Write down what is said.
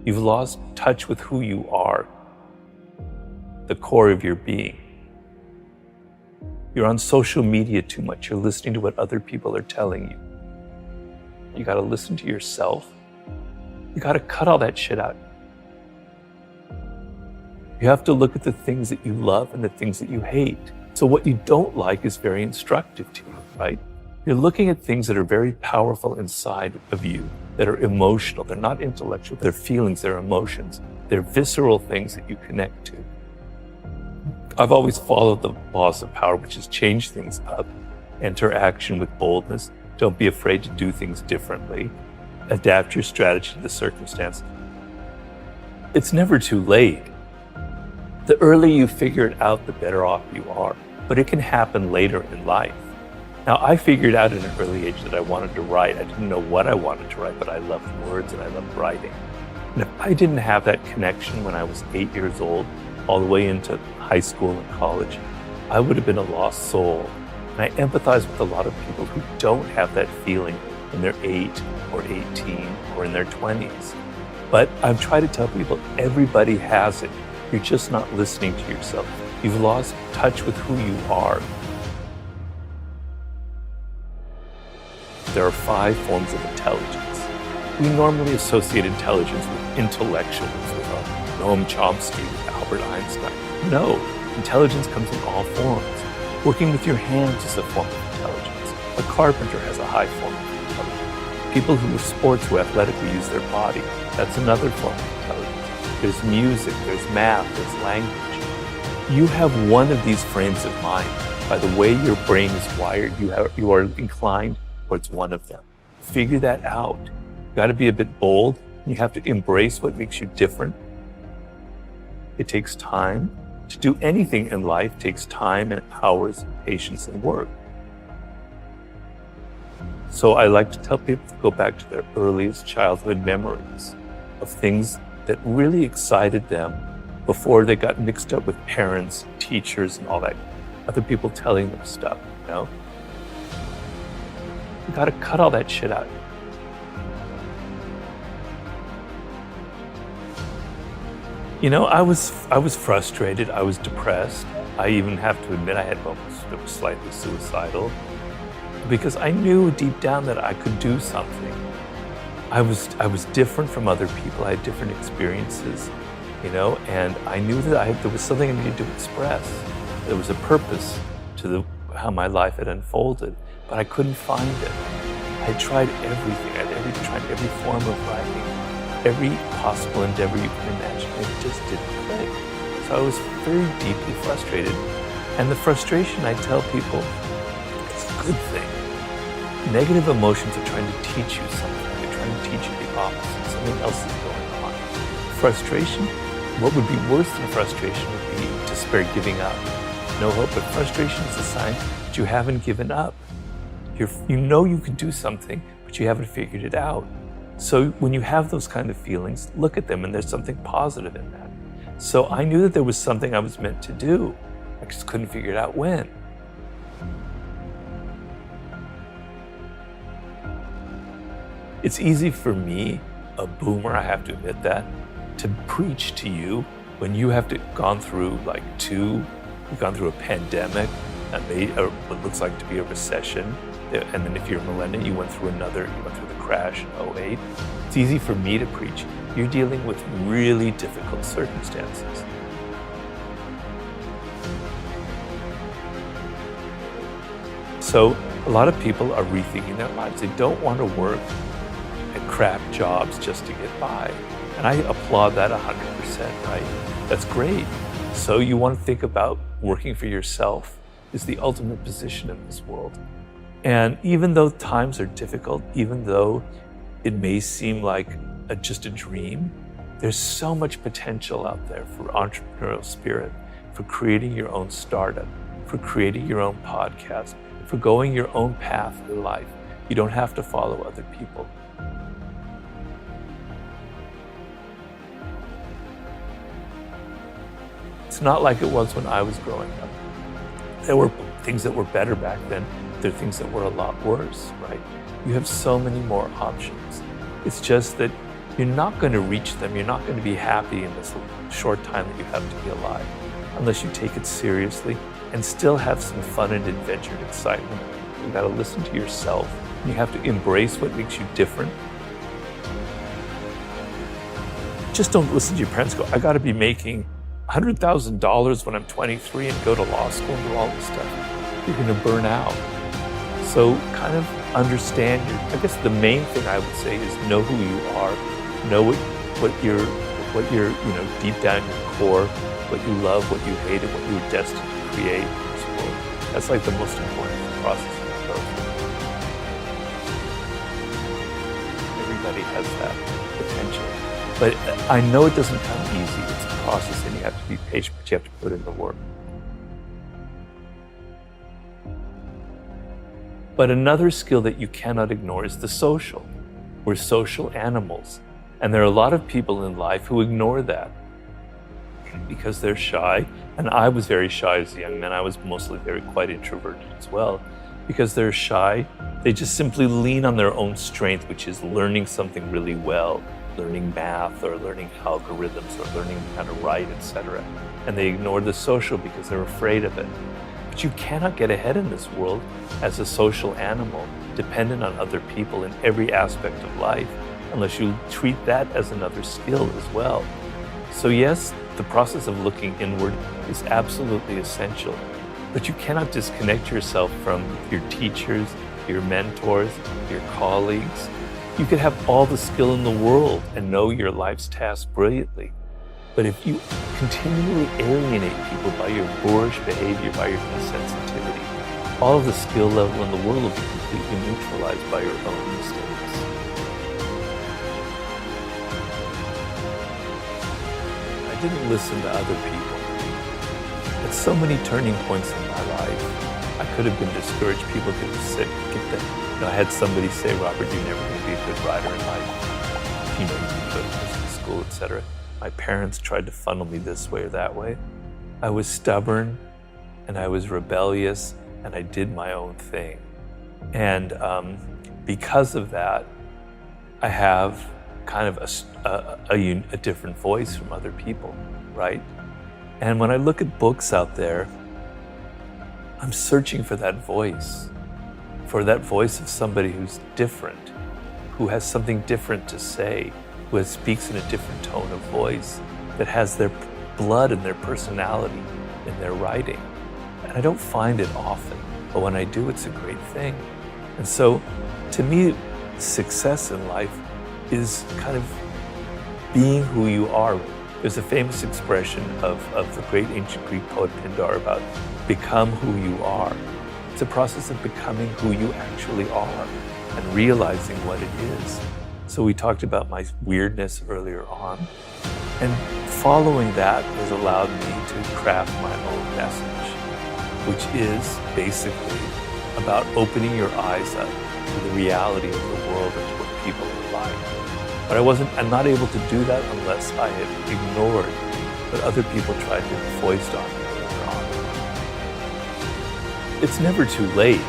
You've lost touch with who you are, the core of your being. You're on social media too much. You're listening to what other people are telling you. You got to listen to yourself. You got to cut all that shit out. You have to look at the things that you love and the things that you hate. So what you don't like is very instructive to you, right? You're looking at things that are very powerful inside of you, that are emotional. They're not intellectual. They're feelings, they're emotions. They're visceral things that you connect to. I've always followed the laws of power, which is change things up, enter action with boldness. Don't be afraid to do things differently. Adapt your strategy to the circumstance. It's never too late. The earlier you figure it out, the better off you are. But it can happen later in life. Now, I figured out at an early age that I wanted to write. I didn't know what I wanted to write, but I loved words and I loved writing. And if I didn't have that connection when I was 8 years old, all the way into high school and college, I would have been a lost soul. And I empathize with a lot of people who don't have that feeling when they're 8 or 18 or in their 20s. But I've tried to tell people everybody has it. You're just not listening to yourself. You've lost touch with who you are. There are 5 forms of intelligence. We normally associate intelligence with intellectuals, with Noam Chomsky, with Albert Einstein. No, intelligence comes in all forms. Working with your hands is a form of intelligence. A carpenter has a high form of intelligence. People who are sports, who athletically use their body, that's another form of intelligence. There's music, there's math, there's language. You have one of these frames of mind. By the way your brain is wired, you are inclined towards one of them. Figure that out. You got to be a bit bold. You have to embrace what makes you different. It takes time. To do anything in life takes time and hours, patience and work. So I like to tell people to go back to their earliest childhood memories of things that really excited them before they got mixed up with parents, teachers, and all that, other people telling them stuff, you know? You gotta cut all that shit out. You know, I was frustrated, I was depressed. I even have to admit I had moments that were slightly suicidal because I knew deep down that I could do something. I was different from other people. I had different experiences, you know, and I knew that there was something I needed to express. There was a purpose to how my life had unfolded, but I couldn't find it. I had tried everything. I had tried every form of writing, every possible endeavor you can imagine. It just didn't click. So I was very deeply frustrated. And the frustration, I tell people, it's a good thing. Negative emotions are trying to teach you something. They're trying to teach you the opposite. Something else is going on. Frustration, what would be worse than frustration would be despair, giving up. No hope, but frustration is a sign that you haven't given up. You know you can do something, but you haven't figured it out. So when you have those kind of feelings, look at them and there's something positive in that. So I knew that there was something I was meant to do. I just couldn't figure it out when. It's easy for me, a boomer, I have to admit that, to preach to you when you have gone through you've gone through a pandemic, what looks like to be a recession, and then if you're a millennial, you went through the crash in 2008. It's easy for me to preach. You're dealing with really difficult circumstances. So a lot of people are rethinking their lives. They don't want to work at crap jobs just to get by. And I applaud that 100%, right? That's great. So you want to think about working for yourself is the ultimate position in this world. And even though times are difficult, even though it may seem like just a dream, there's so much potential out there for entrepreneurial spirit, for creating your own startup, for creating your own podcast, for going your own path in life. You don't have to follow other people. It's not like it was when I was growing up. There were things that were better back then. There are things that were a lot worse, right? You have so many more options. It's just that you're not going to reach them. You're not going to be happy in this short time that you have to be alive unless you take it seriously and still have some fun and adventure and excitement. You got to listen to yourself. You have to embrace what makes you different. Just don't listen to your parents go, I got to be making $100,000 when I'm 23 and go to law school and do all this stuff. You're going to burn out. So kind of understand I guess the main thing I would say is know who you are, know what you're deep down in your core, what you love, what you hate, and what you were destined to create in this world. That's like the most important process of growth. Everybody has that potential. But I know it doesn't come easy. It's a process and you have to be patient, but you have to put in the work. But another skill that you cannot ignore is the social. We're social animals. And there are a lot of people in life who ignore that because they're shy. And I was very shy as a young man. I was mostly quite introverted as well. Because they're shy, they just simply lean on their own strength, which is learning something really well, learning math or learning algorithms or learning how to write, etc. And they ignore the social because they're afraid of it. But you cannot get ahead in this world as a social animal, dependent on other people in every aspect of life, unless you treat that as another skill as well. So yes, the process of looking inward is absolutely essential, but you cannot disconnect yourself from your teachers, your mentors, your colleagues. You could have all the skill in the world and know your life's task brilliantly. But if you continually alienate people by your boorish behavior, by your insensitivity, all of the skill level in the world will be completely neutralized by your own mistakes. I didn't listen to other people. At so many turning points in my life, I could have been discouraged. People could have said, I had somebody say, Robert, you're never going to be a good writer in life. You can go to business school, etc. My parents tried to funnel me this way or that way. I was stubborn and I was rebellious and I did my own thing. And because of that, I have kind of a different voice from other people, right? And when I look at books out there, I'm searching for that voice of somebody who's different, who has something different to say, who speaks in a different tone of voice, that has their blood and their personality in their writing. And I don't find it often, but when I do, it's a great thing. And so, to me, success in life is kind of being who you are. There's a famous expression of the great ancient Greek poet Pindar about become who you are. It's a process of becoming who you actually are and realizing what it is. So we talked about my weirdness earlier on, and following that has allowed me to craft my own message, which is basically about opening your eyes up to the reality of the world and to what people are like. But I'm not able to do that unless I have ignored what other people tried to foist on me earlier on. It's never too late.